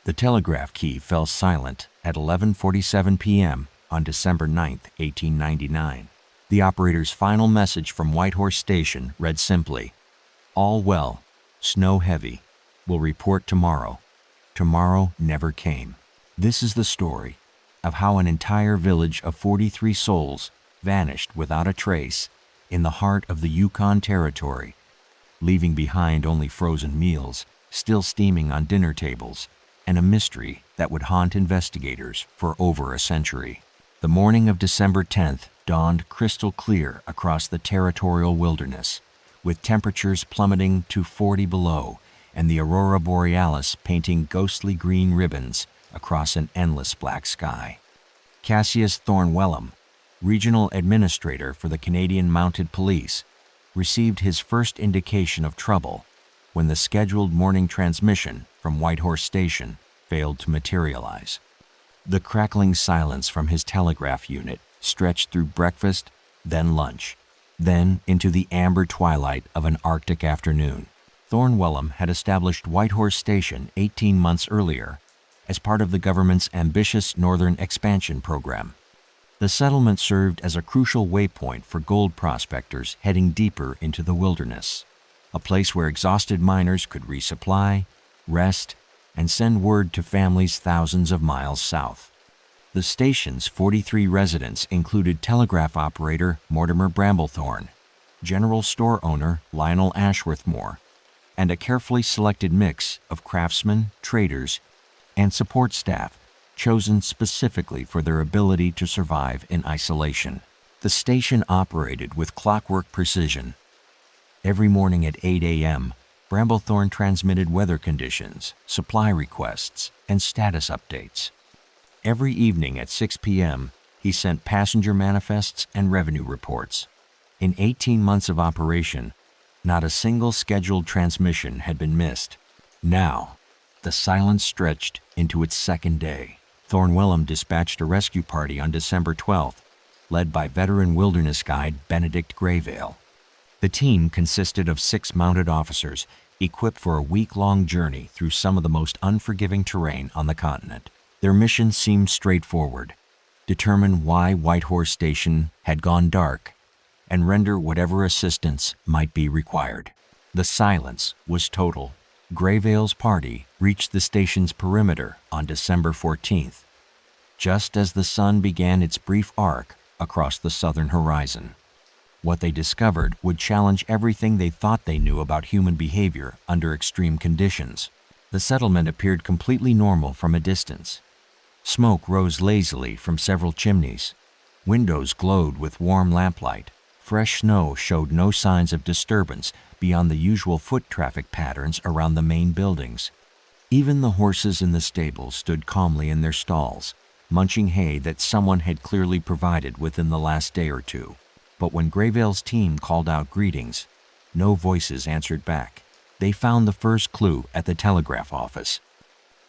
The telegraph key fell silent at 11:47 p.m. on December 9, 1899. The operator's final message from Whitehorse Station read simply, "All well, snow heavy, will report tomorrow." Tomorrow never came. This is the story of how an entire village of 43 souls vanished without a trace in the heart of the Yukon Territory, leaving behind only frozen meals still steaming on dinner tables and a mystery that would haunt investigators for over a century. The morning of December 10th dawned crystal clear across the territorial wilderness, with temperatures plummeting to 40 below and the aurora borealis painting ghostly green ribbons across an endless black sky. Cassius Thornwellum, regional administrator for the Canadian Mounted Police, received his first indication of trouble when the scheduled morning transmission from Whitehorse Station failed to materialize. The crackling silence from his telegraph unit stretched through breakfast, then lunch, then into the amber twilight of an Arctic afternoon. Thornwellum had established Whitehorse Station 18 months earlier as part of the government's ambitious northern expansion program. The settlement served as a crucial waypoint for gold prospectors heading deeper into the wilderness, a place where exhausted miners could resupply, rest, and send word to families thousands of miles south. The station's 43 residents included telegraph operator Mortimer Bramblethorne, general store owner Lionel Ashworthmore, and a carefully selected mix of craftsmen, traders, and support staff chosen specifically for their ability to survive in isolation. The station operated with clockwork precision. Every morning at 8 a.m., Bramblethorne transmitted weather conditions, supply requests, and status updates. Every evening at 6 p.m., he sent passenger manifests and revenue reports. In 18 months of operation, not a single scheduled transmission had been missed. Now, the silence stretched into its second day. Thornwellum dispatched a rescue party on December 12th, led by veteran wilderness guide Benedict Grayvale. The team consisted of 6 mounted officers equipped for a week-long journey through some of the most unforgiving terrain on the continent. Their mission seemed straightforward: determine why Whitehorse Station had gone dark and render whatever assistance might be required. The silence was total. Grayvale's party reached the station's perimeter on December 14th, just as the sun began its brief arc across the southern horizon. What they discovered would challenge everything they thought they knew about human behavior under extreme conditions. The settlement appeared completely normal from a distance. Smoke rose lazily from several chimneys. Windows glowed with warm lamplight. Fresh snow showed no signs of disturbance beyond the usual foot traffic patterns around the main buildings. Even the horses in the stable stood calmly in their stalls, munching hay that someone had clearly provided within the last day or two. But when Grayvale's team called out greetings, no voices answered back. They found the first clue at the telegraph office.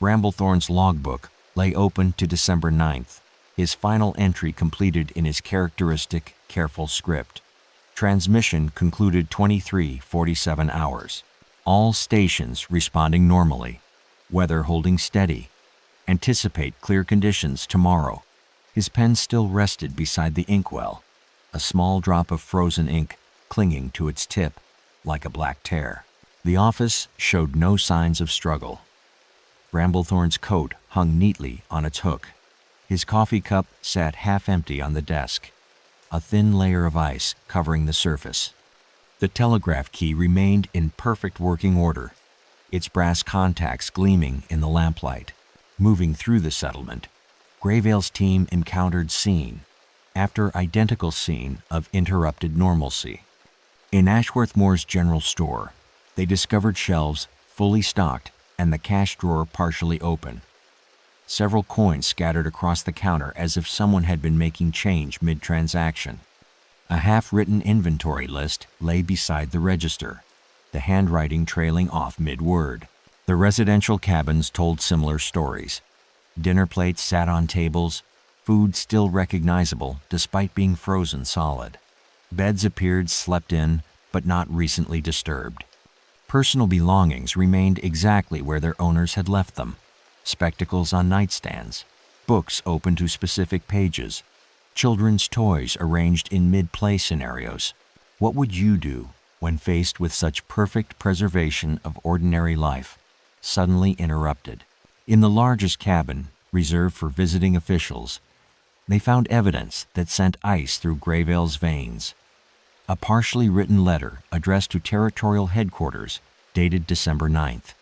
Bramblethorne's logbook lay open to December 9th, his final entry completed in his characteristic, careful script. Transmission concluded 23:47 hours. All stations responding normally. Weather holding steady. Anticipate clear conditions tomorrow. His pen still rested beside the inkwell, a small drop of frozen ink clinging to its tip like a black tear. The office showed no signs of struggle. Bramblethorne's coat hung neatly on its hook. His coffee cup sat half empty on the desk, a thin layer of ice covering the surface. The telegraph key remained in perfect working order, its brass contacts gleaming in the lamplight. Moving through the settlement, Grayvale's team encountered scene after identical scene of interrupted normalcy. In Ashworthmore's general store, they discovered shelves fully stocked and the cash drawer partially open. Several coins scattered across the counter as if someone had been making change mid-transaction. A half-written inventory list lay beside the register, the handwriting trailing off mid-word. The residential cabins told similar stories. Dinner plates sat on tables, food still recognizable despite being frozen solid. Beds appeared slept in, but not recently disturbed. Personal belongings remained exactly where their owners had left them. spectacles on nightstands, books open to specific pages, children's toys arranged in mid-play scenarios. What would you do when faced with such perfect preservation of ordinary life, suddenly interrupted? In the largest cabin, reserved for visiting officials, they found evidence that sent ice through Grayvale's veins. A partially written letter addressed to territorial headquarters dated December 9th.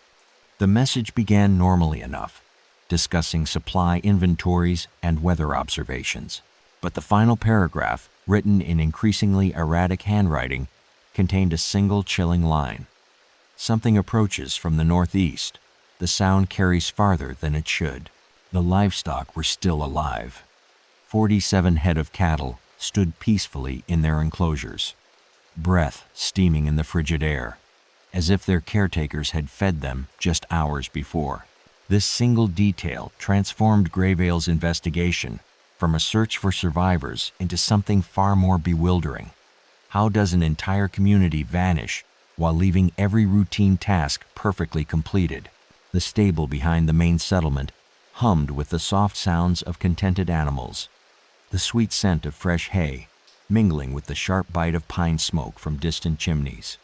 The message began normally enough, discussing supply inventories and weather observations. But the final paragraph, written in increasingly erratic handwriting, contained a single chilling line. Something approaches from the northeast. The sound carries farther than it should. The livestock were still alive. 47 head of cattle stood peacefully in their enclosures, breath steaming in the frigid air, as if their caretakers had fed them just hours before. This single detail transformed Grayvale's investigation from a search for survivors into something far more bewildering. How does an entire community vanish while leaving every routine task perfectly completed? The stable behind the main settlement hummed with the soft sounds of contented animals, the sweet scent of fresh hay mingling with the sharp bite of pine smoke from distant chimneys.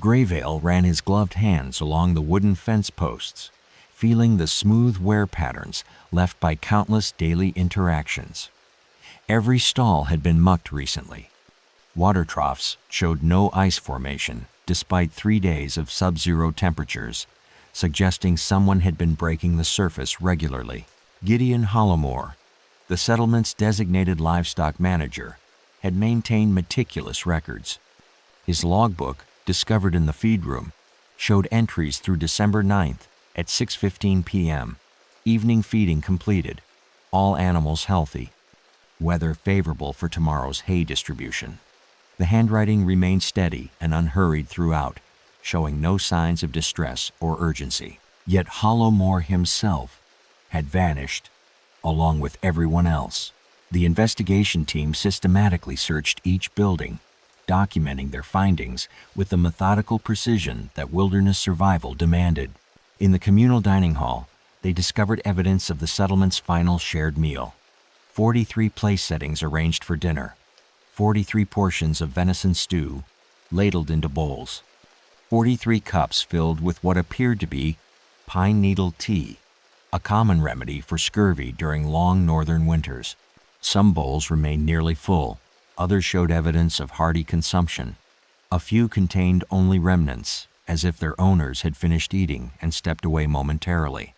Grayvale ran his gloved hands along the wooden fence posts, feeling the smooth wear patterns left by countless daily interactions. Every stall had been mucked recently. Water troughs showed no ice formation despite 3 days of sub-zero temperatures, suggesting someone had been breaking the surface regularly. Gideon Hollowmore, the settlement's designated livestock manager, had maintained meticulous records. His logbook, discovered in the feed room, showed entries through December 9th at 6:15 p.m. Evening feeding completed, all animals healthy, weather favorable for tomorrow's hay distribution. The handwriting remained steady and unhurried throughout, showing no signs of distress or urgency. Yet Hollowmore himself had vanished, along with everyone else. The investigation team systematically searched each building, documenting their findings with the methodical precision that wilderness survival demanded. In the communal dining hall, they discovered evidence of the settlement's final shared meal. 43 place settings arranged for dinner, 43 portions of venison stew ladled into bowls, 43 cups filled with what appeared to be pine needle tea, a common remedy for scurvy during long northern winters. Some bowls remained nearly full, others showed evidence of hearty consumption. A few contained only remnants, as if their owners had finished eating and stepped away momentarily.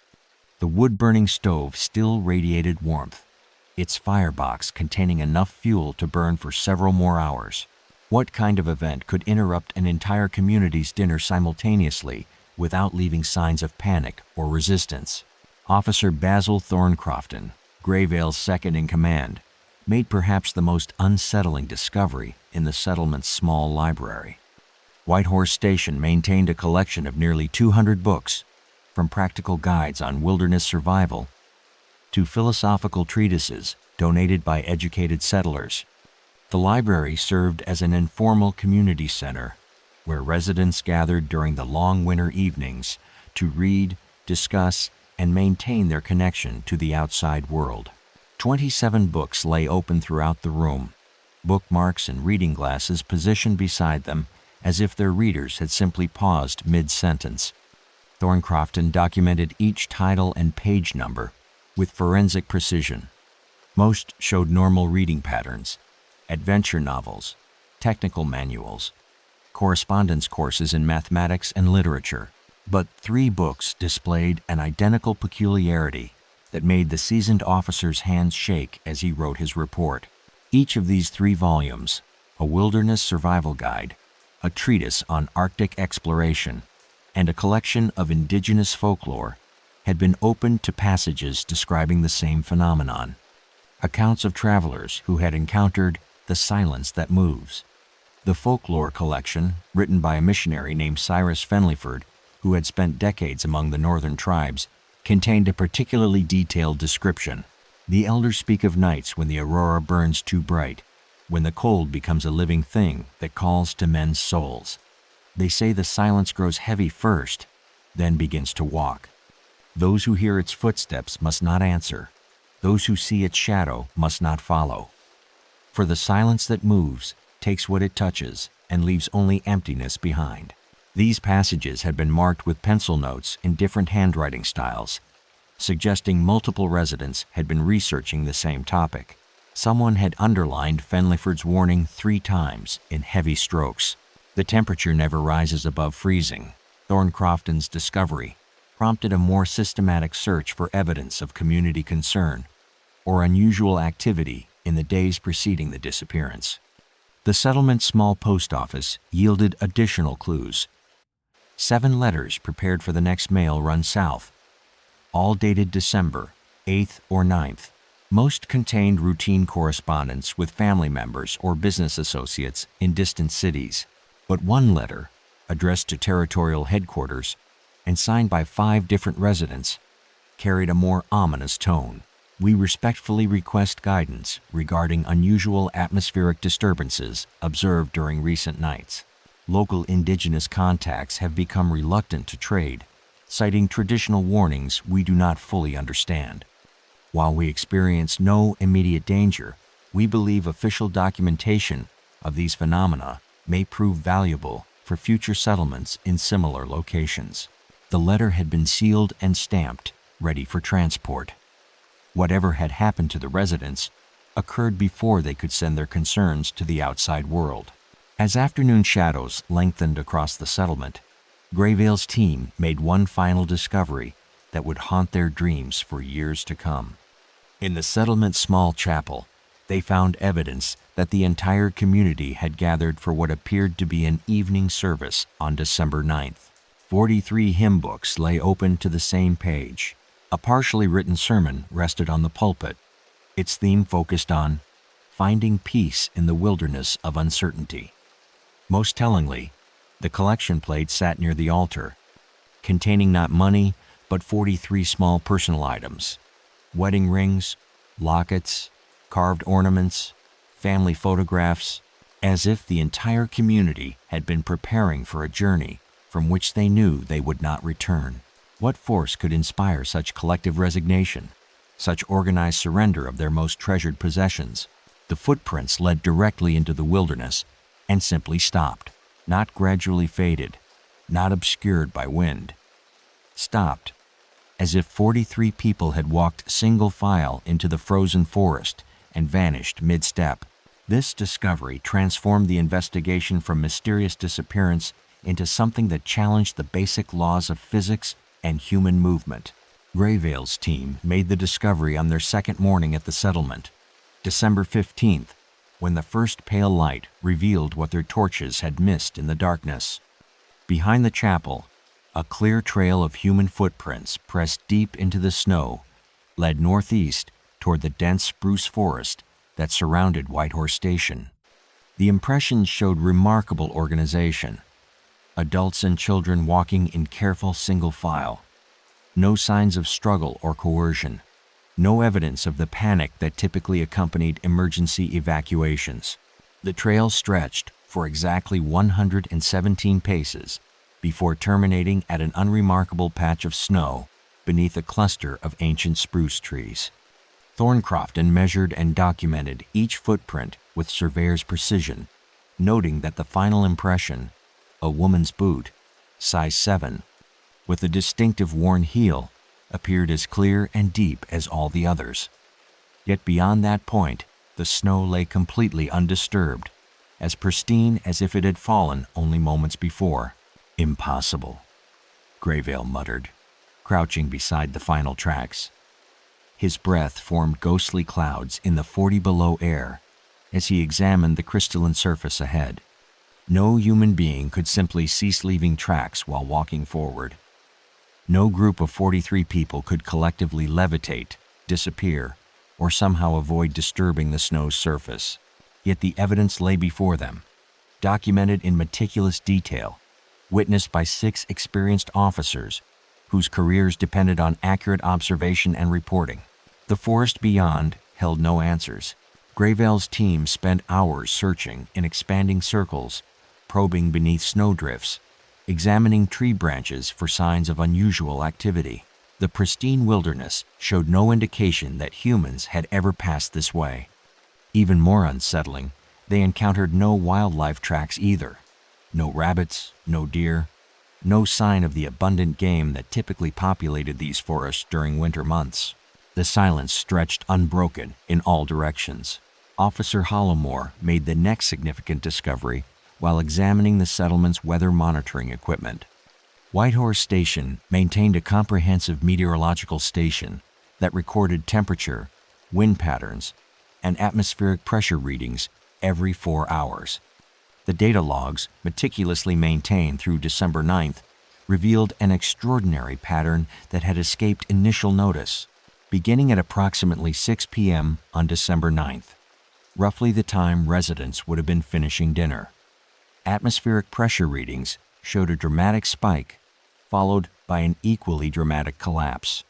The wood-burning stove still radiated warmth, its firebox containing enough fuel to burn for several more hours. What kind of event could interrupt an entire community's dinner simultaneously without leaving signs of panic or resistance? Officer Basil Thorncrofton, Grayvale's second-in-command, made perhaps the most unsettling discovery in the settlement's small library. Whitehorse Station maintained a collection of nearly 200 books, from practical guides on wilderness survival to philosophical treatises donated by educated settlers. The library served as an informal community center where residents gathered during the long winter evenings to read, discuss, and maintain their connection to the outside world. 27 books lay open throughout the room, bookmarks and reading glasses positioned beside them as if their readers had simply paused mid-sentence. Thorncrofton documented each title and page number with forensic precision. Most showed normal reading patterns: adventure novels, technical manuals, correspondence courses in mathematics and literature. But 3 books displayed an identical peculiarity that made the seasoned officer's hands shake as he wrote his report. Each of these 3 volumes, a wilderness survival guide, a treatise on Arctic exploration, and a collection of indigenous folklore, had been opened to passages describing the same phenomenon. Accounts of travelers who had encountered the silence that moves. The folklore collection, written by a missionary named Cyrus Fenleyford, who had spent decades among the northern tribes, contained a particularly detailed description. The elders speak of nights when the aurora burns too bright, when the cold becomes a living thing that calls to men's souls. They say the silence grows heavy first, then begins to walk. Those who hear its footsteps must not answer. Those who see its shadow must not follow. For the silence that moves takes what it touches and leaves only emptiness behind. These passages had been marked with pencil notes in different handwriting styles, suggesting multiple residents had been researching the same topic. Someone had underlined Fenleyford's warning 3 times in heavy strokes. The temperature never rises above freezing. Thorncrofton's discovery prompted a more systematic search for evidence of community concern or unusual activity in the days preceding the disappearance. The settlement's small post office yielded additional clues. 7 letters prepared for the next mail run south, all dated December 8th or 9th. Most contained routine correspondence with family members or business associates in distant cities, but one letter, addressed to territorial headquarters and signed by 5 different residents, carried a more ominous tone. We respectfully request guidance regarding unusual atmospheric disturbances observed during recent nights. Local indigenous contacts have become reluctant to trade, citing traditional warnings we do not fully understand. While we experience no immediate danger, we believe official documentation of these phenomena may prove valuable for future settlements in similar locations. The letter had been sealed and stamped, ready for transport. Whatever had happened to the residents occurred before they could send their concerns to the outside world. As afternoon shadows lengthened across the settlement, Grayvale's team made one final discovery that would haunt their dreams for years to come. In the settlement's small chapel, they found evidence that the entire community had gathered for what appeared to be an evening service on December 9th. 43 hymn books lay open to the same page. A partially written sermon rested on the pulpit. Its theme focused on finding peace in the wilderness of uncertainty. Most tellingly, the collection plate sat near the altar, containing not money, but 43 small personal items: wedding rings, lockets, carved ornaments, family photographs, as if the entire community had been preparing for a journey from which they knew they would not return. What force could inspire such collective resignation, such organized surrender of their most treasured possessions? The footprints led directly into the wilderness and simply stopped, not gradually faded, not obscured by wind. Stopped, as if 43 people had walked single file into the frozen forest and vanished mid-step. This discovery transformed the investigation from mysterious disappearance into something that challenged the basic laws of physics and human movement. Grayvale's team made the discovery on their second morning at the settlement, December 15th, when the first pale light revealed what their torches had missed in the darkness. Behind the chapel, a clear trail of human footprints pressed deep into the snow led northeast toward the dense spruce forest that surrounded Whitehorse Station. The impressions showed remarkable organization. Adults and children walking in careful single file. No signs of struggle or coercion. No evidence of the panic that typically accompanied emergency evacuations. The trail stretched for exactly 117 paces before terminating at an unremarkable patch of snow beneath a cluster of ancient spruce trees. Thorncrofton measured and documented each footprint with surveyor's precision, noting that the final impression, a woman's boot, size 7, with a distinctive worn heel, appeared as clear and deep as all the others. Yet beyond that point, the snow lay completely undisturbed, as pristine as if it had fallen only moments before. "Impossible," Grayvale muttered, crouching beside the final tracks. His breath formed ghostly clouds in the 40 below air as he examined the crystalline surface ahead. No human being could simply cease leaving tracks while walking forward. No group of 43 people could collectively levitate, disappear, or somehow avoid disturbing the snow's surface. Yet the evidence lay before them, documented in meticulous detail, witnessed by 6 experienced officers whose careers depended on accurate observation and reporting. The forest beyond held no answers. Grayvale's team spent hours searching in expanding circles, probing beneath snowdrifts, examining tree branches for signs of unusual activity. The pristine wilderness showed no indication that humans had ever passed this way. Even more unsettling, they encountered no wildlife tracks either. No rabbits, no deer, no sign of the abundant game that typically populated these forests during winter months. The silence stretched unbroken in all directions. Officer Hollowmore made the next significant discovery while examining the settlement's weather monitoring equipment. Whitehorse Station maintained a comprehensive meteorological station that recorded temperature, wind patterns, and atmospheric pressure readings every 4 hours. The data logs, meticulously maintained through December 9th, revealed an extraordinary pattern that had escaped initial notice, beginning at approximately 6 p.m. on December 9th, roughly the time residents would have been finishing dinner. Atmospheric pressure readings showed a dramatic spike, followed by an equally dramatic collapse.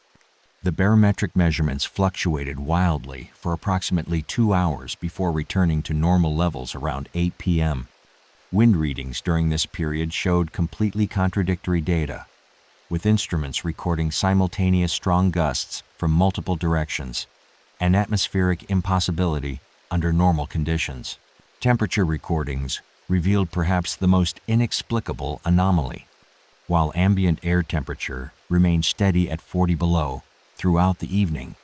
The barometric measurements fluctuated wildly for approximately 2 hours before returning to normal levels around 8 p.m. Wind readings during this period showed completely contradictory data, with instruments recording simultaneous strong gusts from multiple directions, and atmospheric impossibility under normal conditions. Temperature recordings revealed perhaps the most inexplicable anomaly. While ambient air temperature remained steady at 40 below throughout the evening,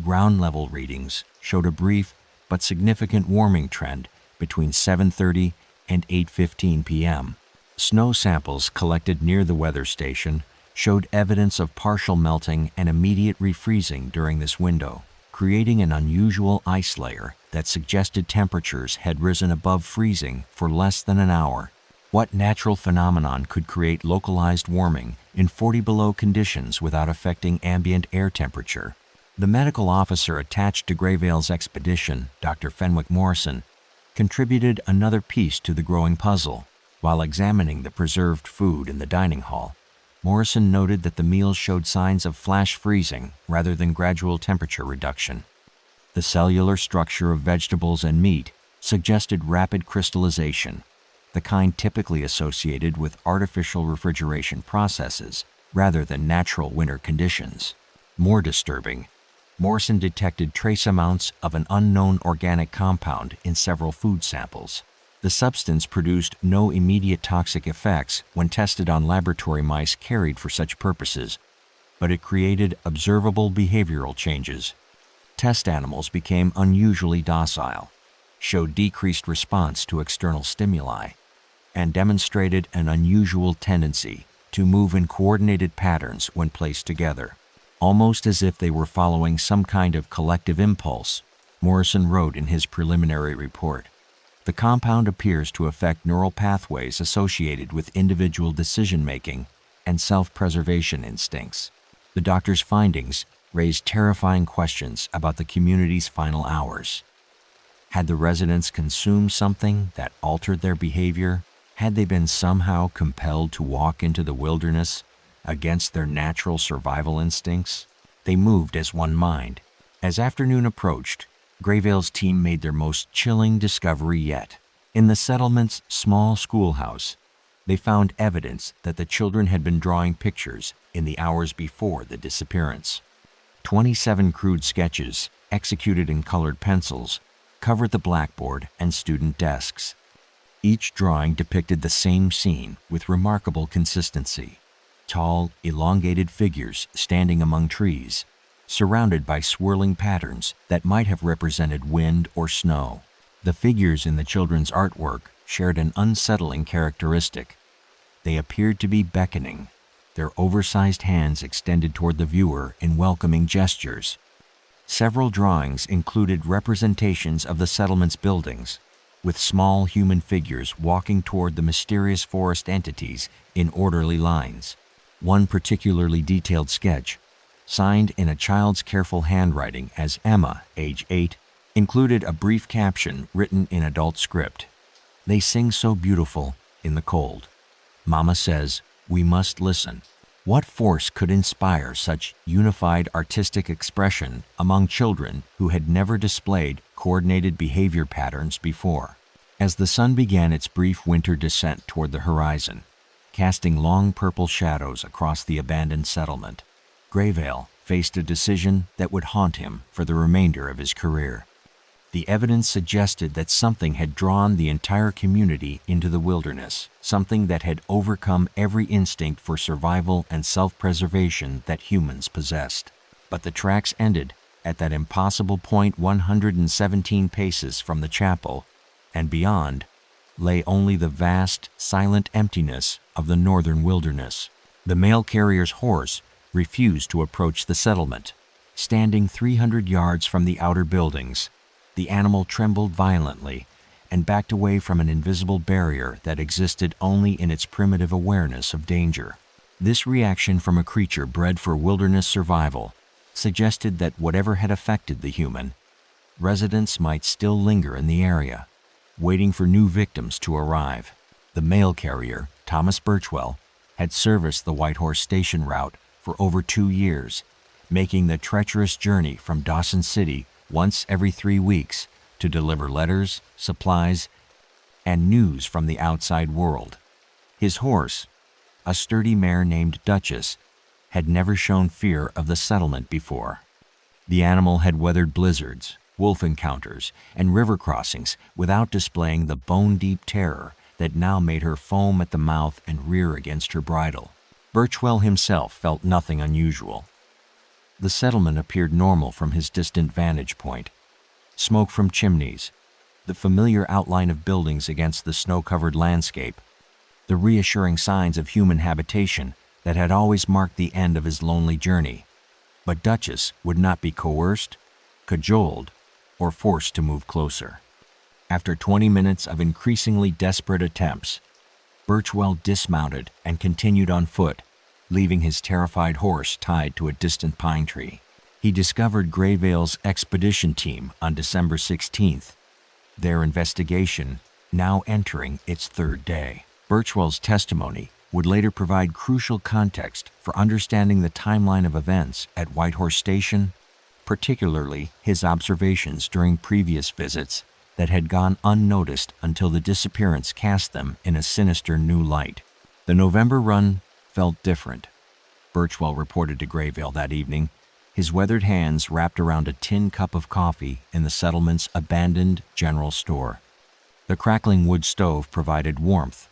ground level readings showed a brief but significant warming trend between 7:30 and 8:15 p.m. Snow samples collected near the weather station showed evidence of partial melting and immediate refreezing during this window, creating an unusual ice layer that suggested temperatures had risen above freezing for less than an hour. What natural phenomenon could create localized warming in 40 below conditions without affecting ambient air temperature? The medical officer attached to Grayvale's expedition, Dr. Fenwick Morrison, contributed another piece to the growing puzzle. While examining the preserved food in the dining hall, Morrison noted that the meals showed signs of flash freezing rather than gradual temperature reduction. The cellular structure of vegetables and meat suggested rapid crystallization, the kind typically associated with artificial refrigeration processes rather than natural winter conditions. More disturbing, Morrison detected trace amounts of an unknown organic compound in several food samples. The substance produced no immediate toxic effects when tested on laboratory mice carried for such purposes, but it created observable behavioral changes. Test animals became unusually docile, showed decreased response to external stimuli, and demonstrated an unusual tendency to move in coordinated patterns when placed together, almost as if they were following some kind of collective impulse, Morrison wrote in his preliminary report. The compound appears to affect neural pathways associated with individual decision-making and self-preservation instincts. The doctor's findings raised terrifying questions about the community's final hours. Had the residents consumed something that altered their behavior? Had they been somehow compelled to walk into the wilderness against their natural survival instincts? They moved as one mind. As afternoon approached, Grayvale's team made their most chilling discovery yet. In the settlement's small schoolhouse, they found evidence that the children had been drawing pictures in the hours before the disappearance. 27 crude sketches, executed in colored pencils, covered the blackboard and student desks. Each drawing depicted the same scene with remarkable consistency. Tall, elongated figures standing among trees, surrounded by swirling patterns that might have represented wind or snow. The figures in the children's artwork shared an unsettling characteristic. They appeared to be beckoning, their oversized hands extended toward the viewer in welcoming gestures. Several drawings included representations of the settlement's buildings, with small human figures walking toward the mysterious forest entities in orderly lines. One particularly detailed sketch, signed in a child's careful handwriting as Emma, age 8, included a brief caption written in adult script. "They sing so beautiful in the cold. Mama says we must listen." What force could inspire such unified artistic expression among children who had never displayed coordinated behavior patterns before? As the sun began its brief winter descent toward the horizon, casting long purple shadows across the abandoned settlement, Grayvale faced a decision that would haunt him for the remainder of his career. The evidence suggested that something had drawn the entire community into the wilderness, something that had overcome every instinct for survival and self-preservation that humans possessed. But the tracks ended at that impossible point 117 paces from the chapel, and beyond lay only the vast, silent emptiness of the northern wilderness. The mail carrier's horse refused to approach the settlement. Standing 300 yards from the outer buildings, the animal trembled violently and backed away from an invisible barrier that existed only in its primitive awareness of danger. This reaction from a creature bred for wilderness survival suggested that whatever had affected the human, residents might still linger in the area, waiting for new victims to arrive. The mail carrier, Thomas Birchwell, had serviced the Whitehorse Station route for over 2 years, making the treacherous journey from Dawson City once every 3 weeks to deliver letters, supplies, and news from the outside world. His horse, a sturdy mare named Duchess, had never shown fear of the settlement before. The animal had weathered blizzards, wolf encounters, and river crossings without displaying the bone-deep terror that now made her foam at the mouth and rear against her bridle. Birchwell himself felt nothing unusual. The settlement appeared normal from his distant vantage point. Smoke from chimneys, the familiar outline of buildings against the snow-covered landscape, the reassuring signs of human habitation that had always marked the end of his lonely journey. But Duchess would not be coerced, cajoled, or forced to move closer. After 20 minutes of increasingly desperate attempts, Birchwell dismounted and continued on foot, leaving his terrified horse tied to a distant pine tree. He discovered Grayvale's expedition team on December 16th, their investigation now entering its 3rd day. Birchwell's testimony would later provide crucial context for understanding the timeline of events at Whitehorse Station, particularly his observations during previous visits that had gone unnoticed until the disappearance cast them in a sinister new light. The November run felt different, Birchwell reported to Grayvale that evening, his weathered hands wrapped around a tin cup of coffee in the settlement's abandoned general store. The crackling wood stove provided warmth,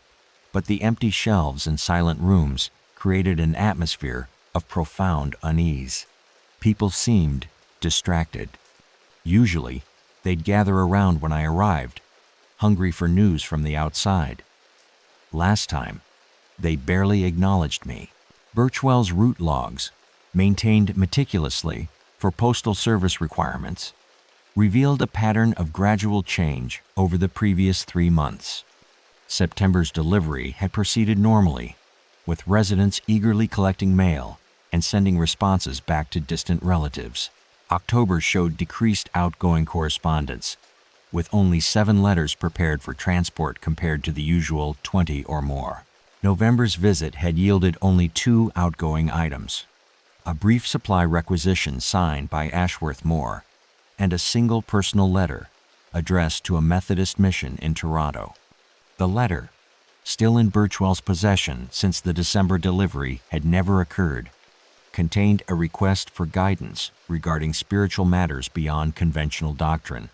but the empty shelves and silent rooms created an atmosphere of profound unease. People seemed distracted. Usually, they'd gather around when I arrived, hungry for news from the outside. Last time, they barely acknowledged me. Birchwell's route logs, maintained meticulously for Postal Service requirements, revealed a pattern of gradual change over the previous 3 months. September's delivery had proceeded normally, with residents eagerly collecting mail and sending responses back to distant relatives. October showed decreased outgoing correspondence, with only 7 letters prepared for transport compared to the usual 20 or more. November's visit had yielded only 2 outgoing items: a brief supply requisition signed by Ashworth Moore, and a single personal letter addressed to a Methodist mission in Toronto. The letter, still in Birchwell's possession since the December delivery had never occurred, contained a request for guidance regarding spiritual matters beyond conventional doctrine,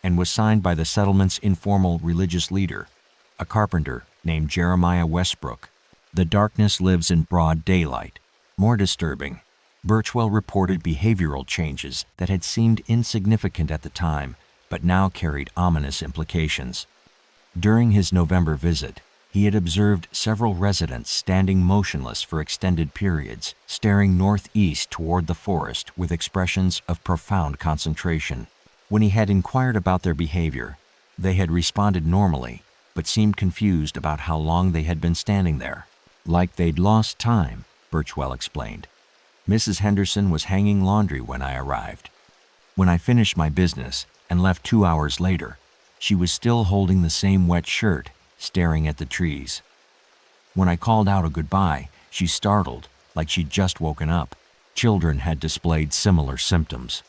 and was signed by the settlement's informal religious leader, a carpenter named Jeremiah Westbrook. The darkness lives in broad daylight. More disturbing, Birchwell reported behavioral changes that had seemed insignificant at the time, but now carried ominous implications. During his November visit, he had observed several residents standing motionless for extended periods, staring northeast toward the forest with expressions of profound concentration. When he had inquired about their behavior, they had responded normally, but seemed confused about how long they had been standing there. Like they'd lost time, Birchwell explained. Mrs. Henderson was hanging laundry when I arrived. When I finished my business and left 2 hours later, she was still holding the same wet shirt, staring at the trees. When I called out a goodbye, she startled, like she'd just woken up. Children had displayed similar symptoms.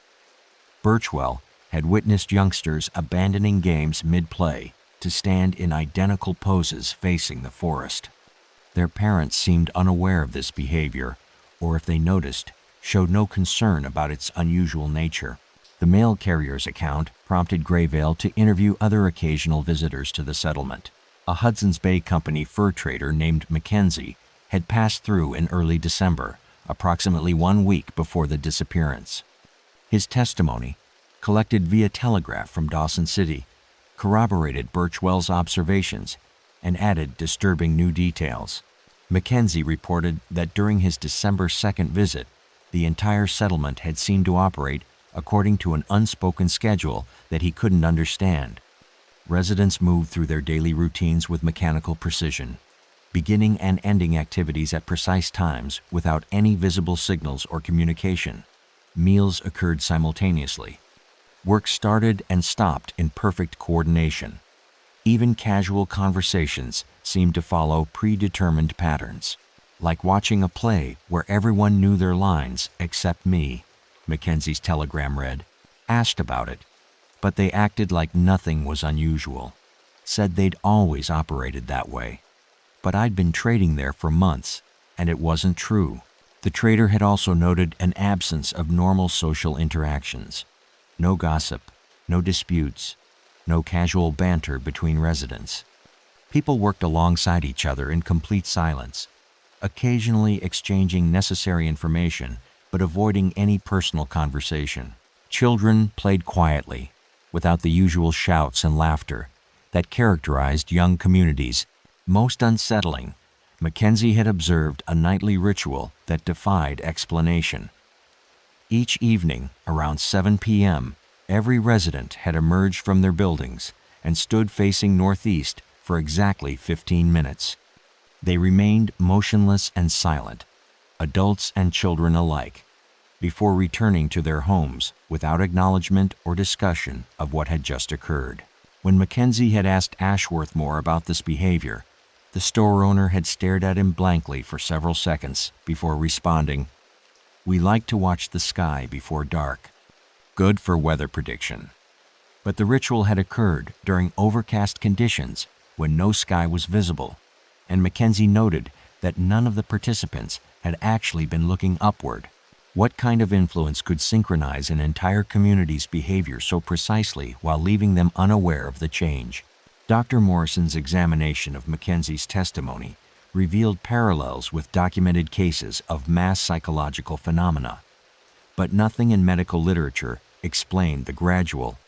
Birchwell had witnessed youngsters abandoning games mid-play to stand in identical poses facing the forest. Their parents seemed unaware of this behavior, or if they noticed, showed no concern about its unusual nature. The mail carrier's account prompted Grayvale to interview other occasional visitors to the settlement. A Hudson's Bay Company fur trader named Mackenzie had passed through in early December, approximately 1 week before the disappearance. His testimony, collected via telegraph from Dawson City, corroborated Birchwell's observations and added disturbing new details. Mackenzie reported that during his December 2nd visit, the entire settlement had seemed to operate according to an unspoken schedule that he couldn't understand. Residents moved through their daily routines with mechanical precision, beginning and ending activities at precise times without any visible signals or communication. Meals occurred simultaneously. Work started and stopped in perfect coordination. Even casual conversations seemed to follow predetermined patterns. Like watching a play where everyone knew their lines except me, Mackenzie's telegram read. Asked about it, but they acted like nothing was unusual. Said they'd always operated that way. But I'd been trading there for months, and it wasn't true. The trader had also noted an absence of normal social interactions. No gossip, no disputes, no casual banter between residents. People worked alongside each other in complete silence, occasionally exchanging necessary information but avoiding any personal conversation. Children played quietly, without the usual shouts and laughter that characterized young communities. Most unsettling, Mackenzie had observed a nightly ritual that defied explanation. Each evening, around 7 p.m., every resident had emerged from their buildings and stood facing northeast for exactly 15 minutes. They remained motionless and silent, adults and children alike, before returning to their homes without acknowledgement or discussion of what had just occurred. When Mackenzie had asked Ashworth more about this behavior, the store owner had stared at him blankly for several seconds before responding, "We like to watch the sky before dark." Good for weather prediction. But the ritual had occurred during overcast conditions when no sky was visible, and Mackenzie noted that none of the participants had actually been looking upward. What kind of influence could synchronize an entire community's behavior so precisely while leaving them unaware of the change? Dr. Morrison's examination of Mackenzie's testimony revealed parallels with documented cases of mass psychological phenomena, but nothing in medical literature explained the gradual,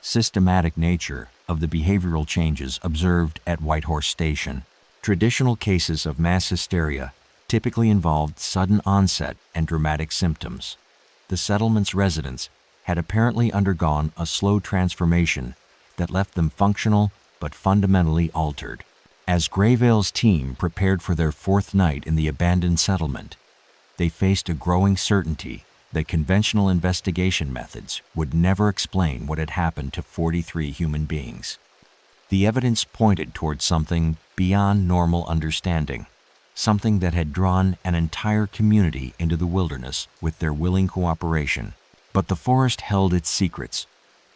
systematic nature of the behavioral changes observed at Whitehorse Station. Traditional cases of mass hysteria typically involved sudden onset and dramatic symptoms. The settlement's residents had apparently undergone a slow transformation that left them functional but fundamentally altered. As Grayvale's team prepared for their 4th night in the abandoned settlement, they faced a growing certainty that conventional investigation methods would never explain what had happened to 43 human beings. The evidence pointed towards something beyond normal understanding, something that had drawn an entire community into the wilderness with their willing cooperation. But the forest held its secrets,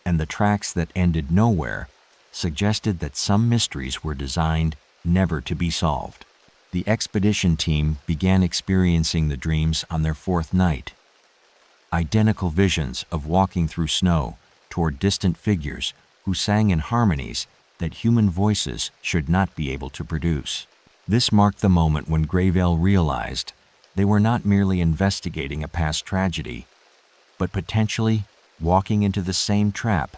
and the tracks that ended nowhere suggested that some mysteries were designed never to be solved. The expedition team began experiencing the dreams on their 4th night. Identical visions of walking through snow toward distant figures who sang in harmonies that human voices should not be able to produce. This marked the moment when Grayvale realized they were not merely investigating a past tragedy, but potentially walking into the same trap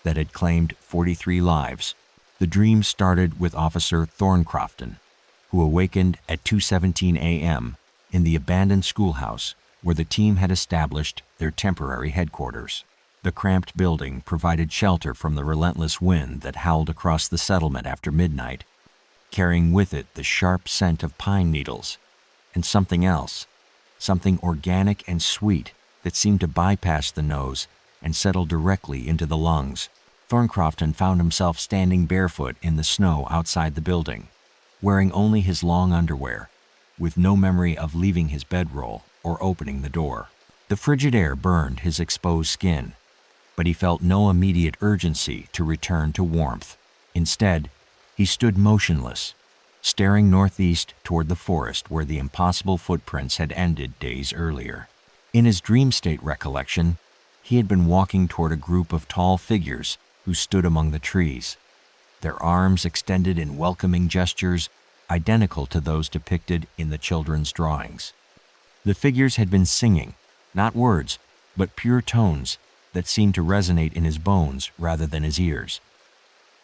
that had claimed 43 lives. The dream started with Officer Thorncrofton, who awakened at 2:17 a.m. in the abandoned schoolhouse where the team had established their temporary headquarters. The cramped building provided shelter from the relentless wind that howled across the settlement after midnight, carrying with it the sharp scent of pine needles and something else, something organic and sweet that seemed to bypass the nose and settle directly into the lungs. Thorncrofton found himself standing barefoot in the snow outside the building, wearing only his long underwear, with no memory of leaving his bedroll or opening the door. The frigid air burned his exposed skin, but he felt no immediate urgency to return to warmth. Instead, he stood motionless, staring northeast toward the forest where the impossible footprints had ended days earlier. In his dream state recollection, he had been walking toward a group of tall figures who stood among the trees, their arms extended in welcoming gestures identical to those depicted in the children's drawings. The figures had been singing, not words, but pure tones that seemed to resonate in his bones rather than his ears.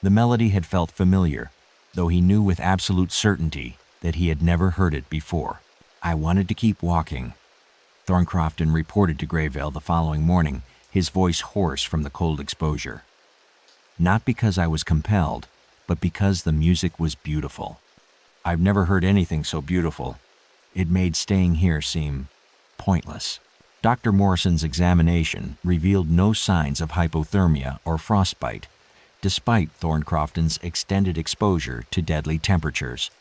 The melody had felt familiar, though he knew with absolute certainty that he had never heard it before. "I wanted to keep walking," Thorncrofton reported to Grayvale the following morning, his voice hoarse from the cold exposure. "Not because I was compelled, but because the music was beautiful. I've never heard anything so beautiful. It made staying here seem pointless." Dr. Morrison's examination revealed no signs of hypothermia or frostbite, despite Thorncrofton's extended exposure to deadly temperatures.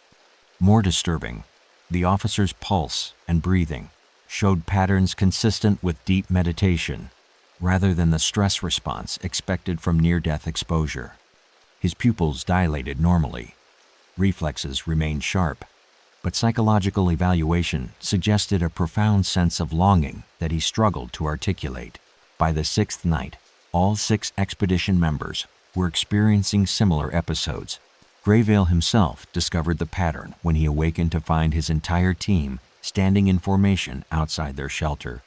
More disturbing, the officer's pulse and breathing showed patterns consistent with deep meditation, rather than the stress response expected from near-death exposure. His pupils dilated normally. Reflexes remained sharp, but psychological evaluation suggested a profound sense of longing that he struggled to articulate. By the sixth night, all 6 expedition members were experiencing similar episodes. Grayvale himself discovered the pattern when he awakened to find his entire team standing in formation outside their shelter,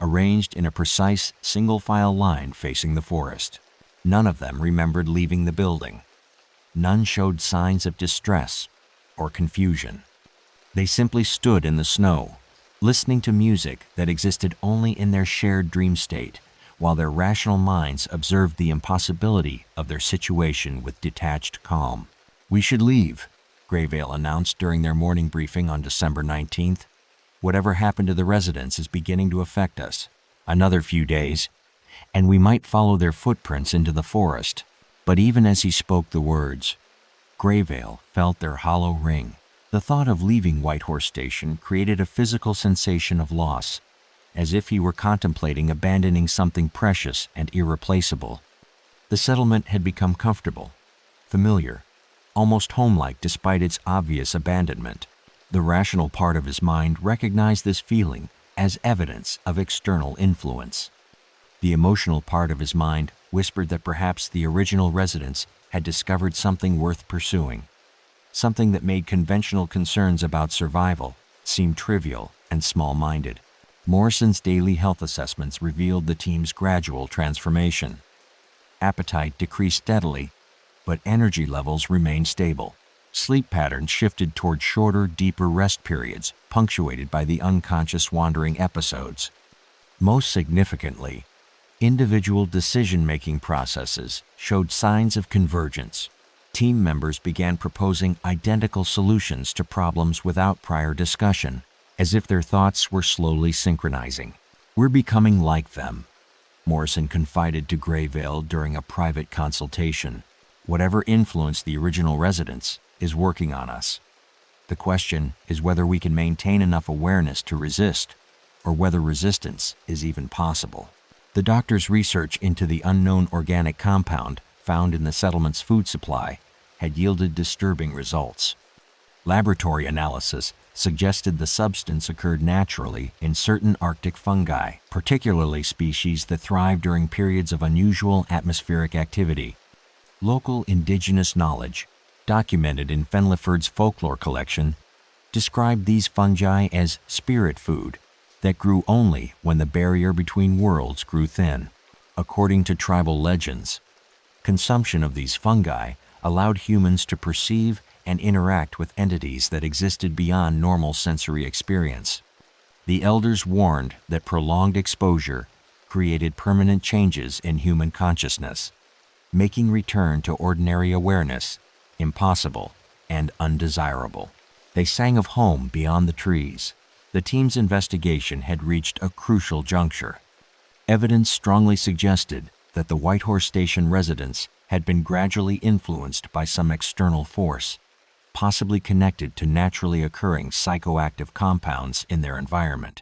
arranged in a precise single-file line facing the forest. None of them remembered leaving the building. None showed signs of distress or confusion. They simply stood in the snow, listening to music that existed only in their shared dream state, while their rational minds observed the impossibility of their situation with detached calm. "We should leave," Grayvale announced during their morning briefing on December 19th. "Whatever happened to the residents is beginning to affect us. Another few days, and we might follow their footprints into the forest." But even as he spoke the words, Grayvale felt their hollow ring. The thought of leaving Whitehorse Station created a physical sensation of loss, as if he were contemplating abandoning something precious and irreplaceable. The settlement had become comfortable, familiar, almost homelike despite its obvious abandonment. The rational part of his mind recognized this feeling as evidence of external influence. The emotional part of his mind whispered that perhaps the original residents had discovered something worth pursuing, something that made conventional concerns about survival seem trivial and small-minded. Morrison's daily health assessments revealed the team's gradual transformation. Appetite decreased steadily, but energy levels remained stable. Sleep patterns shifted toward shorter, deeper rest periods, punctuated by the unconscious wandering episodes. Most significantly, individual decision-making processes showed signs of convergence. Team members began proposing identical solutions to problems without prior discussion, as if their thoughts were slowly synchronizing. "We're becoming like them," Morrison confided to Grayvale during a private consultation. "Whatever influenced the original residents is working on us. The question is whether we can maintain enough awareness to resist, or whether resistance is even possible." The doctor's research into the unknown organic compound found in the settlement's food supply had yielded disturbing results. Laboratory analysis suggested the substance occurred naturally in certain Arctic fungi, particularly species that thrive during periods of unusual atmospheric activity. Local indigenous knowledge, documented in Fenliford's folklore collection, described these fungi as spirit food that grew only when the barrier between worlds grew thin. According to tribal legends, consumption of these fungi allowed humans to perceive and interact with entities that existed beyond normal sensory experience. The elders warned that prolonged exposure created permanent changes in human consciousness, making return to ordinary awareness impossible and undesirable. They sang of home beyond the trees. The team's investigation had reached a crucial juncture. Evidence strongly suggested that the Whitehorse Station residents had been gradually influenced by some external force, possibly connected to naturally occurring psychoactive compounds in their environment.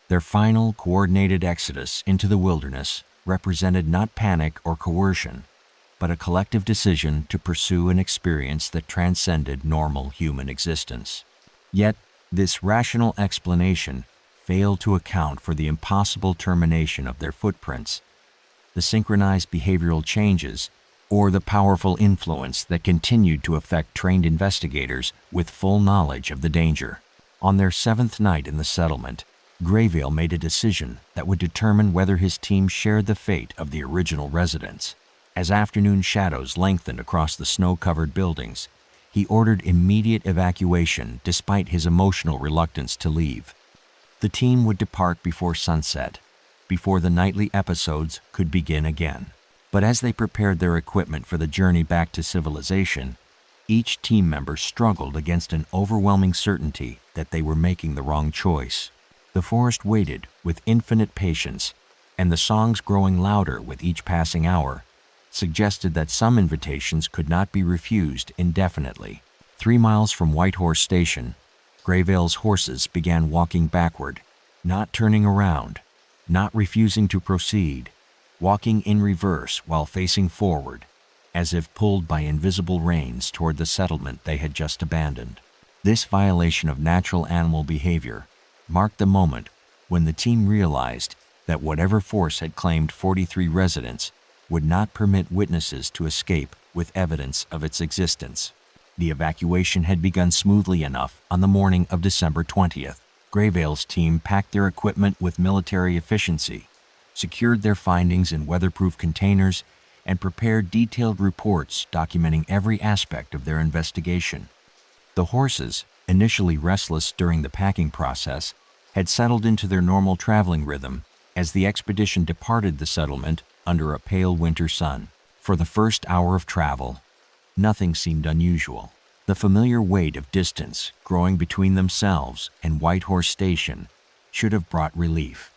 Their final coordinated exodus into the wilderness represented not panic or coercion, but a collective decision to pursue an experience that transcended normal human existence. Yet, this rational explanation failed to account for the impossible termination of their footprints, the synchronized behavioral changes, or the powerful influence that continued to affect trained investigators with full knowledge of the danger. On their 7th night in the settlement, Grayvale made a decision that would determine whether his team shared the fate of the original residents. As afternoon shadows lengthened across the snow-covered buildings, he ordered immediate evacuation despite his emotional reluctance to leave. The team would depart before sunset, before the nightly episodes could begin again. But as they prepared their equipment for the journey back to civilization, each team member struggled against an overwhelming certainty that they were making the wrong choice. The forest waited with infinite patience, and the songs growing louder with each passing hour suggested that some invitations could not be refused indefinitely. 3 miles from Whitehorse Station, Grayvale's horses began walking backward, not turning around, not refusing to proceed, walking in reverse while facing forward, as if pulled by invisible reins toward the settlement they had just abandoned. This violation of natural animal behavior marked the moment when the team realized that whatever force had claimed 43 residents would not permit witnesses to escape with evidence of its existence. The evacuation had begun smoothly enough on the morning of December 20th. Grayvale's team packed their equipment with military efficiency, secured their findings in weatherproof containers, and prepared detailed reports documenting every aspect of their investigation. The horses, initially restless during the packing process, had settled into their normal traveling rhythm as the expedition departed the settlement under a pale winter sun. For the first hour of travel, nothing seemed unusual. The familiar weight of distance growing between themselves and Whitehorse Station should have brought relief,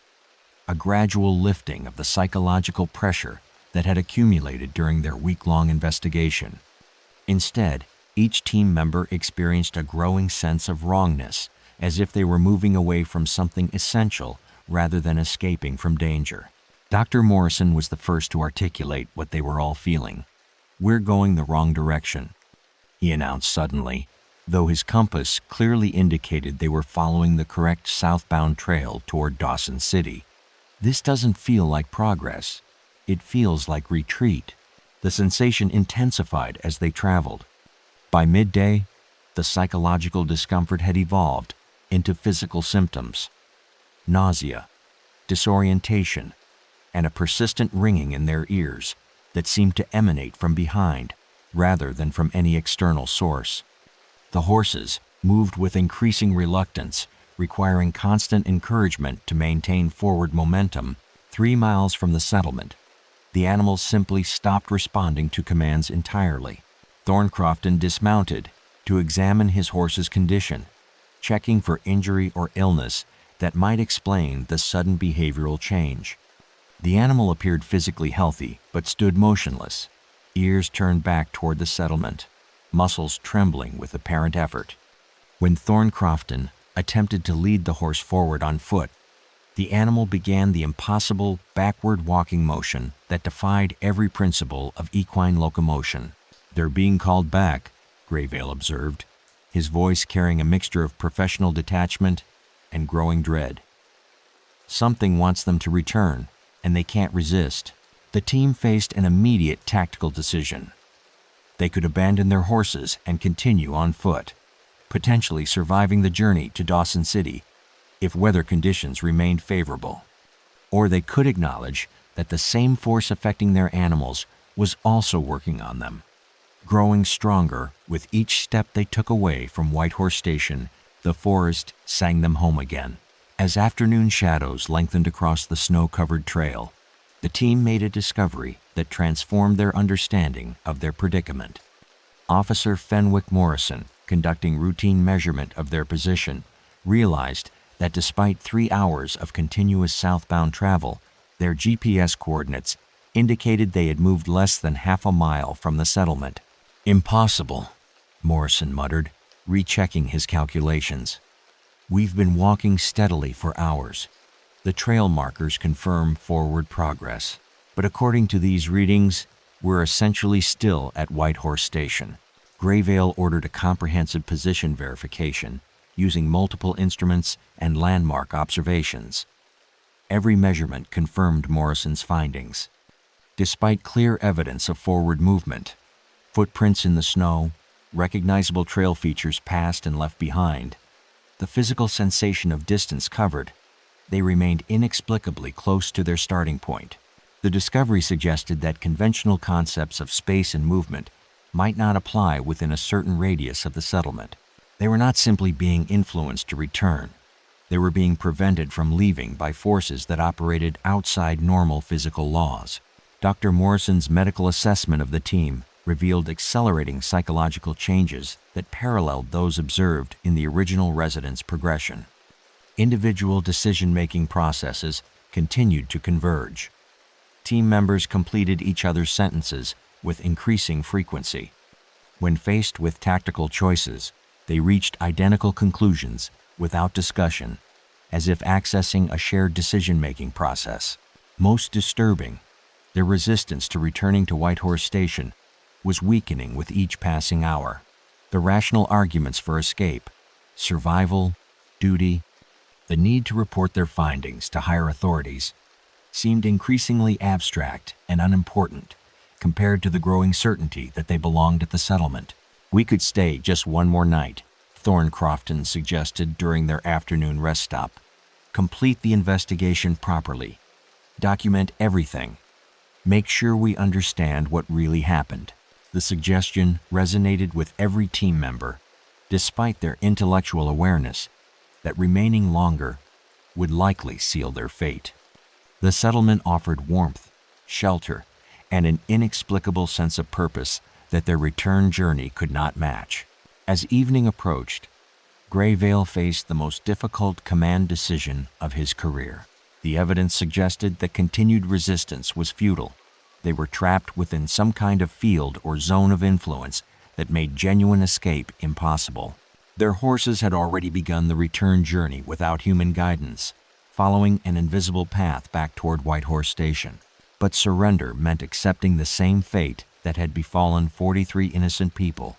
a gradual lifting of the psychological pressure that had accumulated during their week-long investigation. Instead, each team member experienced a growing sense of wrongness, as if they were moving away from something essential rather than escaping from danger. Dr. Morrison was the first to articulate what they were all feeling. "We're going the wrong direction," he announced suddenly, though his compass clearly indicated they were following the correct southbound trail toward Dawson City. "This doesn't feel like progress. It feels like retreat." The sensation intensified as they traveled. By midday, the psychological discomfort had evolved into physical symptoms: nausea, disorientation, and a persistent ringing in their ears that seemed to emanate from behind rather than from any external source. The horses moved with increasing reluctance, requiring constant encouragement to maintain forward momentum. 3 miles from the settlement, the animals simply stopped responding to commands entirely. Thorncrofton dismounted to examine his horse's condition, checking for injury or illness that might explain the sudden behavioral change. The animal appeared physically healthy but stood motionless, ears turned back toward the settlement, muscles trembling with apparent effort. When Thorncrofton attempted to lead the horse forward on foot, the animal began the impossible backward walking motion that defied every principle of equine locomotion. "They're being called back," Grayvale observed, his voice carrying a mixture of professional detachment and growing dread. "Something wants them to return, and they can't resist." The team faced an immediate tactical decision. They could abandon their horses and continue on foot, potentially surviving the journey to Dawson City if weather conditions remained favorable. Or they could acknowledge that the same force affecting their animals was also working on them. Growing stronger with each step they took away from Whitehorse Station, the forest sang them home again. As afternoon shadows lengthened across the snow-covered trail, the team made a discovery that transformed their understanding of their predicament. Officer Fenwick Morrison, conducting routine measurement of their position, realized that despite 3 hours of continuous southbound travel, their GPS coordinates indicated they had moved less than half a mile from the settlement. "Impossible," Morrison muttered, rechecking his calculations. "We've been walking steadily for hours. The trail markers confirm forward progress. But according to these readings, we're essentially still at Whitehorse Station." Grayvale ordered a comprehensive position verification, using multiple instruments and landmark observations. Every measurement confirmed Morrison's findings. Despite clear evidence of forward movement, footprints in the snow, recognizable trail features passed and left behind, the physical sensation of distance covered, they remained inexplicably close to their starting point. The discovery suggested that conventional concepts of space and movement might not apply within a certain radius of the settlement. They were not simply being influenced to return. They were being prevented from leaving by forces that operated outside normal physical laws. Dr. Morrison's medical assessment of the team revealed accelerating psychological changes that paralleled those observed in the original residents' progression. Individual decision-making processes continued to converge. Team members completed each other's sentences with increasing frequency. When faced with tactical choices, they reached identical conclusions without discussion, as if accessing a shared decision-making process. Most disturbing, their resistance to returning to Whitehorse Station was weakening with each passing hour. The rational arguments for escape, survival, duty, the need to report their findings to higher authorities seemed increasingly abstract and unimportant compared to the growing certainty that they belonged at the settlement. "We could stay just one more night," Thorncrofton suggested during their afternoon rest stop. "Complete the investigation properly. Document everything. Make sure we understand what really happened." The suggestion resonated with every team member, despite their intellectual awareness that remaining longer would likely seal their fate. The settlement offered warmth, shelter, and an inexplicable sense of purpose that their return journey could not match. As evening approached, Grayvale faced the most difficult command decision of his career. The evidence suggested that continued resistance was futile. They were trapped within some kind of field or zone of influence that made genuine escape impossible. Their horses had already begun the return journey without human guidance, following an invisible path back toward Whitehorse Station. But surrender meant accepting the same fate that had befallen 43 innocent people,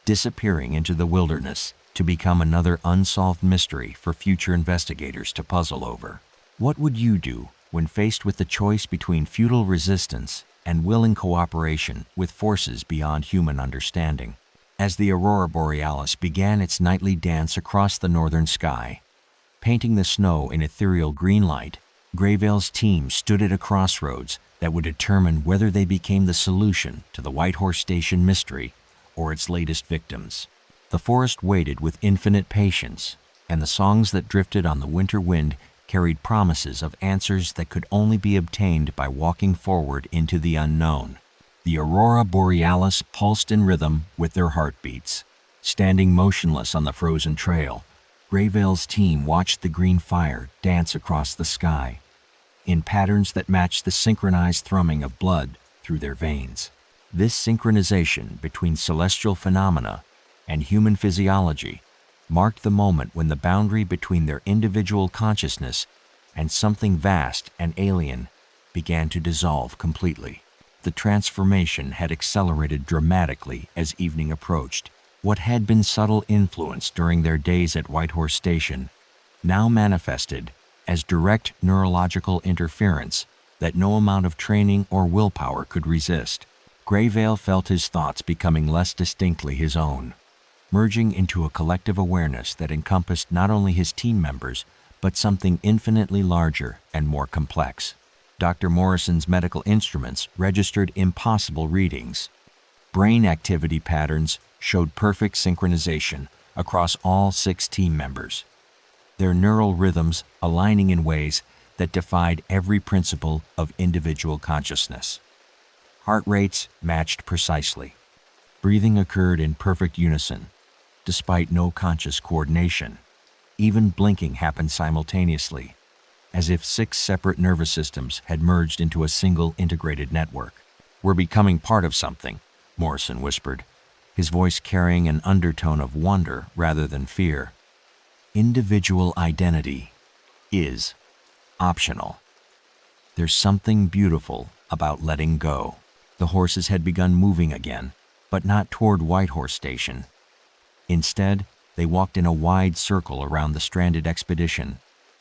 disappearing into the wilderness to become another unsolved mystery for future investigators to puzzle over. What would you do when faced with the choice between futile resistance and willing cooperation with forces beyond human understanding? As the aurora borealis began its nightly dance across the northern sky, painting the snow in ethereal green light, Grayvale's team stood at a crossroads that would determine whether they became the solution to the Whitehorse Station mystery or its latest victims. The forest waited with infinite patience, and the songs that drifted on the winter wind carried promises of answers that could only be obtained by walking forward into the unknown. The aurora borealis pulsed in rhythm with their heartbeats. Standing motionless on the frozen trail, Grayvale's team watched the green fire dance across the sky, in patterns that matched the synchronized thrumming of blood through their veins. This synchronization between celestial phenomena and human physiology marked the moment when the boundary between their individual consciousness and something vast and alien began to dissolve completely. The transformation had accelerated dramatically as evening approached. What had been subtle influence during their days at Whitehorse Station now manifested as direct neurological interference that no amount of training or willpower could resist. Grayvale felt his thoughts becoming less distinctly his own, merging into a collective awareness that encompassed not only his team members, but something infinitely larger and more complex. Dr. Morrison's medical instruments registered impossible readings. Brain activity patterns showed perfect synchronization across all 6 team members, their neural rhythms aligning in ways that defied every principle of individual consciousness. Heart rates matched precisely. Breathing occurred in perfect unison, despite no conscious coordination. Even blinking happened simultaneously, as if 6 separate nervous systems had merged into a single integrated network. "We're becoming part of something," Morrison whispered, his voice carrying an undertone of wonder rather than fear. "Individual identity is optional. There's something beautiful about letting go." The horses had begun moving again, but not toward Whitehorse Station. Instead, They walked in a wide circle around the stranded expedition,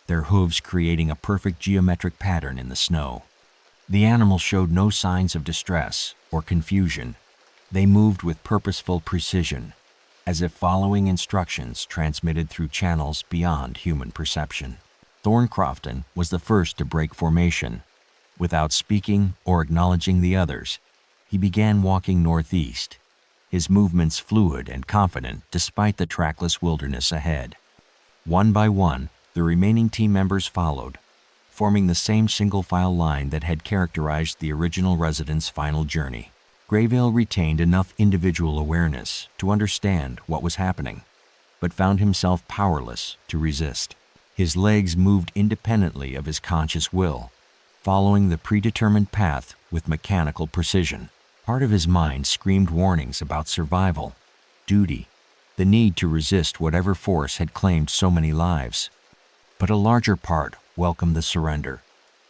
their hooves creating a perfect geometric pattern in the snow. The animals showed no signs of distress or confusion. They moved with purposeful precision, as if following instructions transmitted through channels beyond human perception. Thorncrofton was the first to break formation. Without speaking or acknowledging the others, he began walking northeast, his movements fluid and confident despite the trackless wilderness ahead. One by one, the remaining team members followed, forming the same single-file line that had characterized the original residents' final journey. Grayvale retained enough individual awareness to understand what was happening, but found himself powerless to resist. His legs moved independently of his conscious will, following the predetermined path with mechanical precision. Part of his mind screamed warnings about survival, duty, the need to resist whatever force had claimed so many lives. But a larger part welcomed the surrender,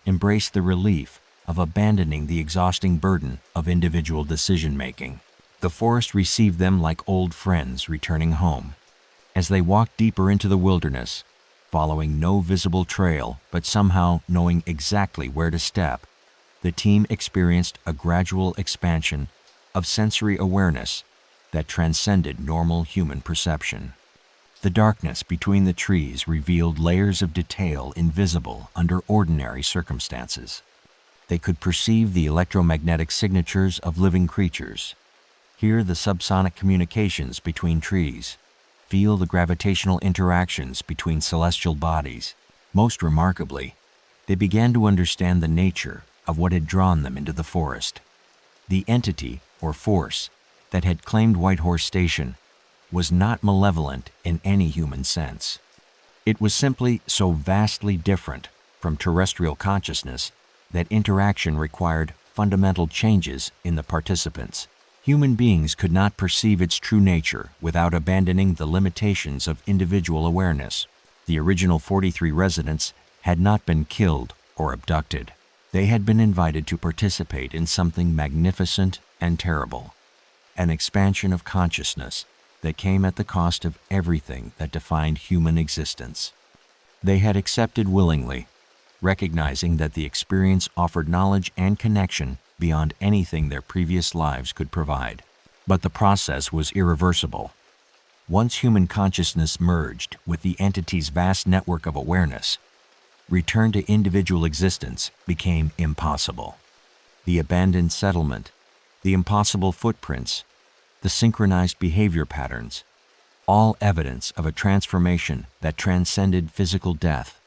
embraced the relief of abandoning the exhausting burden of individual decision-making. The forest received them like old friends returning home. As they walked deeper into the wilderness, following no visible trail but somehow knowing exactly where to step, the team experienced a gradual expansion of sensory awareness that transcended normal human perception. The darkness between the trees revealed layers of detail invisible under ordinary circumstances. They could perceive the electromagnetic signatures of living creatures, hear the subsonic communications between trees, feel the gravitational interactions between celestial bodies. Most remarkably, they began to understand the nature of what had drawn them into the forest. The entity, or force, that had claimed Whitehorse Station was not malevolent in any human sense. It was simply so vastly different from terrestrial consciousness that interaction required fundamental changes in the participants. Human beings could not perceive its true nature without abandoning the limitations of individual awareness. The original 43 residents had not been killed or abducted. They had been invited to participate in something magnificent and terrible, an expansion of consciousness that came at the cost of everything that defined human existence. They had accepted willingly, recognizing that the experience offered knowledge and connection beyond anything their previous lives could provide. But the process was irreversible. Once human consciousness merged with the entity's vast network of awareness, return to individual existence became impossible. The abandoned settlement, the impossible footprints, the synchronized behavior patterns, all evidence of a transformation that transcended physical death.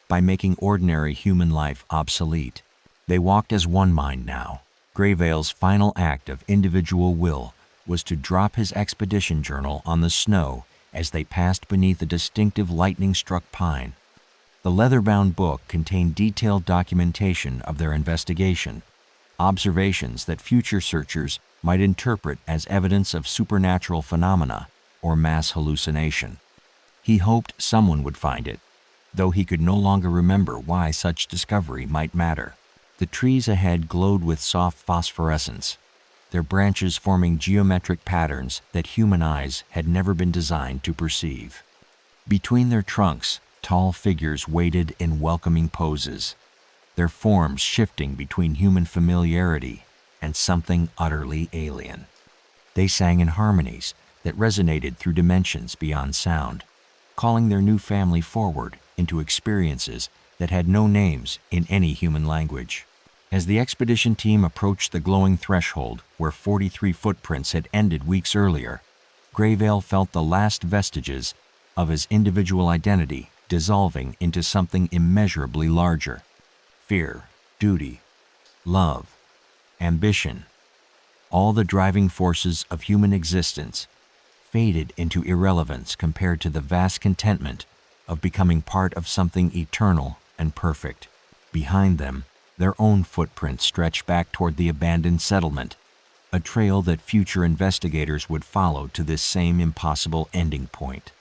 By making ordinary human life obsolete, they walked as one mind now. Grayvale's final act of individual will was to drop his expedition journal on the snow as they passed beneath a distinctive lightning-struck pine. The leather-bound book contained detailed documentation of their investigation, observations that future searchers might interpret as evidence of supernatural phenomena or mass hallucination. He hoped someone would find it, though he could no longer remember why such discovery might matter. The trees ahead glowed with soft phosphorescence, their branches forming geometric patterns that human eyes had never been designed to perceive. Between their trunks, tall figures waited in welcoming poses, their forms shifting between human familiarity and something utterly alien. They sang in harmonies that resonated through dimensions beyond sound, calling their new family forward into experiences that had no names in any human language. As the expedition team approached the glowing threshold where 43 footprints had ended weeks earlier, Grayvale felt the last vestiges of his individual identity dissolving into something immeasurably larger. Fear, duty, love, ambition, all the driving forces of human existence faded into irrelevance compared to the vast contentment of becoming part of something eternal and perfect. Behind them, their own footprints stretched back toward the abandoned settlement, a trail that future investigators would follow to this same impossible ending point.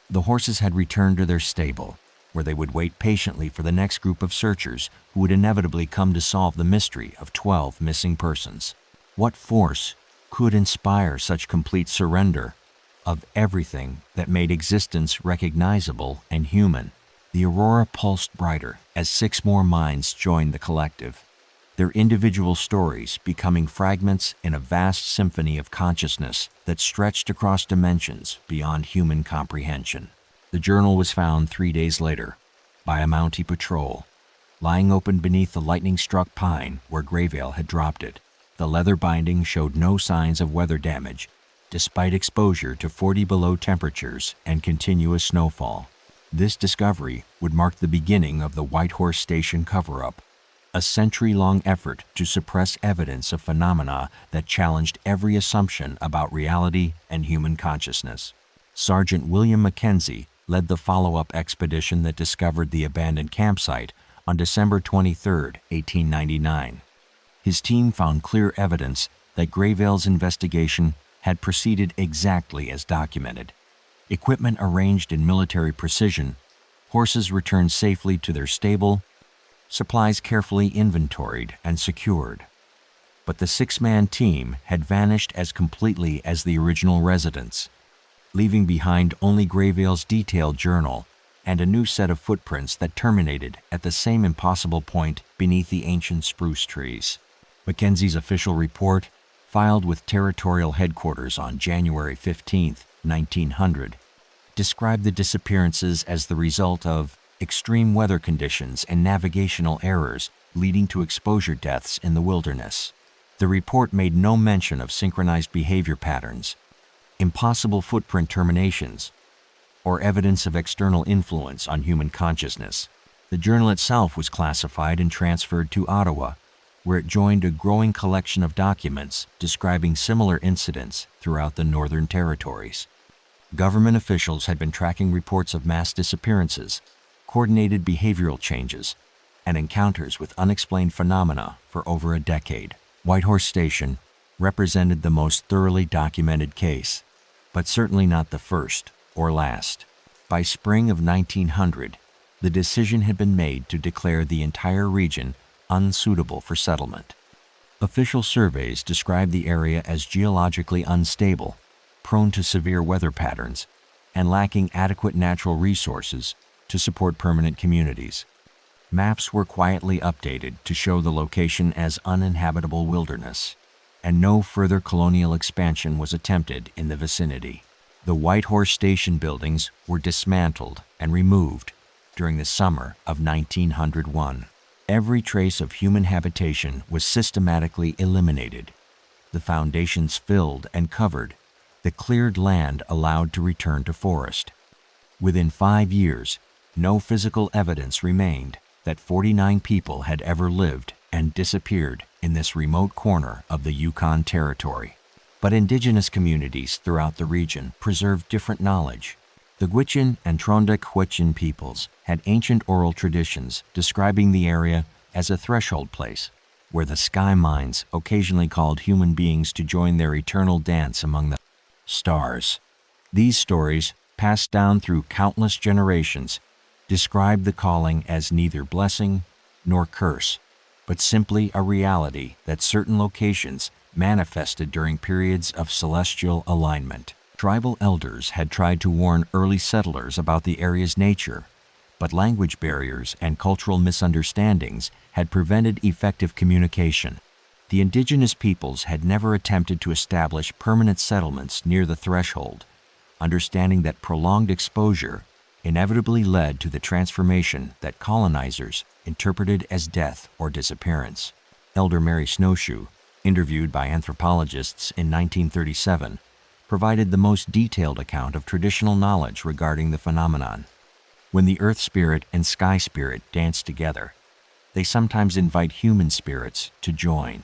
The horses had returned to their stable, where they would wait patiently for the next group of searchers who would inevitably come to solve the mystery of 12 missing persons. What force could inspire such complete surrender of everything that made existence recognizable and human. The aurora pulsed brighter as 6 more minds joined the collective, their individual stories becoming fragments in a vast symphony of consciousness that stretched across dimensions beyond human comprehension. The journal was found 3 days later by a Mountie patrol, lying open beneath the lightning-struck pine where Grayvale had dropped it. The leather binding showed no signs of weather damage, despite exposure to 40 below temperatures and continuous snowfall. This discovery would mark the beginning of the Whitehorse Station cover-up, a century-long effort to suppress evidence of phenomena that challenged every assumption about reality and human consciousness. Sergeant William Mackenzie led the follow-up expedition that discovered the abandoned campsite on December 23, 1899. His team found clear evidence that Grayvale's investigation had proceeded exactly as documented. Equipment arranged in military precision, horses returned safely to their stable, supplies carefully inventoried and secured. But the 6-man team had vanished as completely as the original residents, leaving behind only Grayvale's detailed journal and a new set of footprints that terminated at the same impossible point beneath the ancient spruce trees. Mackenzie's official report, filed with Territorial Headquarters on January 15, 1900, described the disappearances as the result of extreme weather conditions and navigational errors leading to exposure deaths in the wilderness. The report made no mention of synchronized behavior patterns, impossible footprint terminations, or evidence of external influence on human consciousness. The journal itself was classified and transferred to Ottawa, where it joined a growing collection of documents describing similar incidents throughout the Northern Territories. Government officials had been tracking reports of mass disappearances, coordinated behavioral changes, and encounters with unexplained phenomena for over a decade. Whitehorse Station represented the most thoroughly documented case, but certainly not the first or last. By spring of 1900, the decision had been made to declare the entire region unsuitable for settlement. Official surveys described the area as geologically unstable, prone to severe weather patterns, and lacking adequate natural resources to support permanent communities. Maps were quietly updated to show the location as uninhabitable wilderness, and no further colonial expansion was attempted in the vicinity. The Whitehorse Station buildings were dismantled and removed during the summer of 1901. Every trace of human habitation was systematically eliminated, the foundations filled and covered, the cleared land allowed to return to forest. Within 5 years, no physical evidence remained that 49 people had ever lived and disappeared in this remote corner of the Yukon Territory. But indigenous communities throughout the region preserved different knowledge. The Gwich'in and Trondek-Gwich'in peoples had ancient oral traditions describing the area as a threshold place, where the sky minds occasionally called human beings to join their eternal dance among the stars. These stories, passed down through countless generations, describe the calling as neither blessing nor curse, but simply a reality that certain locations manifested during periods of celestial alignment. Tribal elders had tried to warn early settlers about the area's nature, but language barriers and cultural misunderstandings had prevented effective communication. The indigenous peoples had never attempted to establish permanent settlements near the threshold, understanding that prolonged exposure inevitably led to the transformation that colonizers interpreted as death or disappearance. Elder Mary Snowshoe, interviewed by anthropologists in 1937, provided the most detailed account of traditional knowledge regarding the phenomenon. When the earth spirit and sky spirit dance together, they sometimes invite human spirits to join.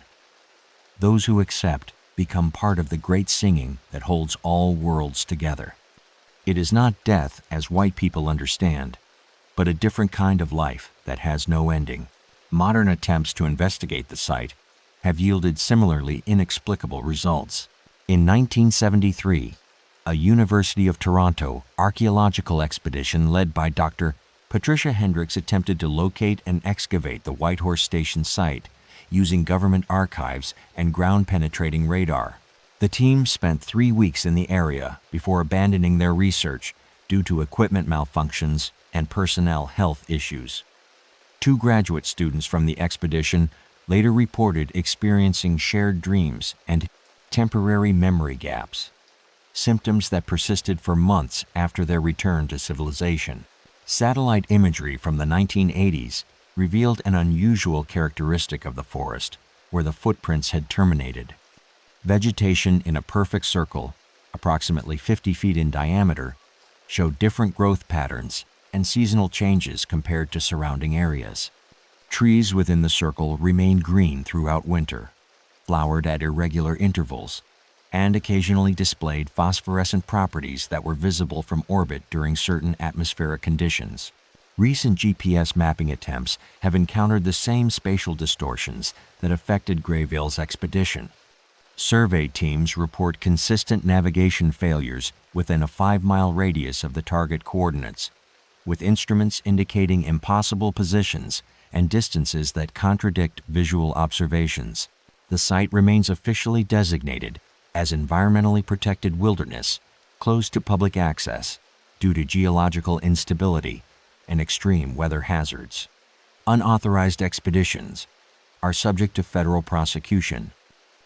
Those who accept become part of the great singing that holds all worlds together. It is not death as white people understand, but a different kind of life that has no ending. Modern attempts to investigate the site have yielded similarly inexplicable results. In 1973, a University of Toronto archaeological expedition led by Dr. Patricia Hendricks attempted to locate and excavate the Whitehorse Station site using government archives and ground-penetrating radar. The team spent 3 weeks in the area before abandoning their research due to equipment malfunctions and personnel health issues. 2 graduate students from the expedition later reported experiencing shared dreams and temporary memory gaps, symptoms that persisted for months after their return to civilization. Satellite imagery from the 1980s revealed an unusual characteristic of the forest where the footprints had terminated. Vegetation in a perfect circle, approximately 50 feet in diameter, showed different growth patterns and seasonal changes compared to surrounding areas. Trees within the circle remained green throughout winter, flowered at irregular intervals, and occasionally displayed phosphorescent properties that were visible from orbit during certain atmospheric conditions. Recent GPS mapping attempts have encountered the same spatial distortions that affected Grayville's expedition. Survey teams report consistent navigation failures within a 5-mile radius of the target coordinates, with instruments indicating impossible positions and distances that contradict visual observations. The site remains officially designated as environmentally protected wilderness, closed to public access due to geological instability and extreme weather hazards. Unauthorized expeditions are subject to federal prosecution,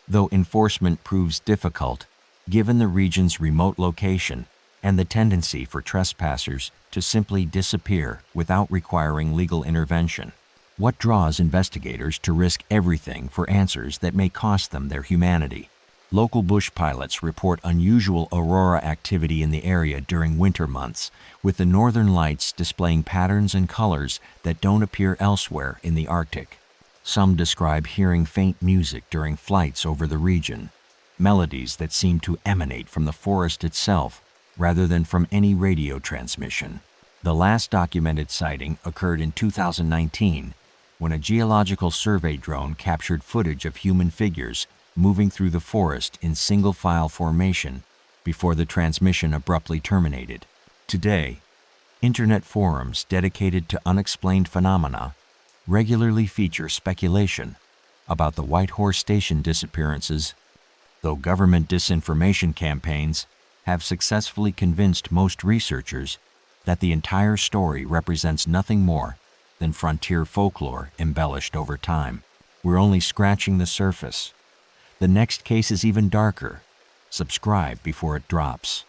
though enforcement proves difficult given the region's remote location and the tendency for trespassers to simply disappear without requiring legal intervention. What draws investigators to risk everything for answers that may cost them their humanity? Local bush pilots report unusual aurora activity in the area during winter months, with the northern lights displaying patterns and colors that don't appear elsewhere in the Arctic. Some describe hearing faint music during flights over the region, melodies that seem to emanate from the forest itself rather than from any radio transmission. The last documented sighting occurred in 2019, when a geological survey drone captured footage of human figures moving through the forest in single-file formation before the transmission abruptly terminated. Today, internet forums dedicated to unexplained phenomena regularly feature speculation about the Whitehorse Station disappearances, though government disinformation campaigns have successfully convinced most researchers that the entire story represents nothing more than frontier folklore embellished over time. We're only scratching the surface. The next case is even darker. Subscribe before it drops.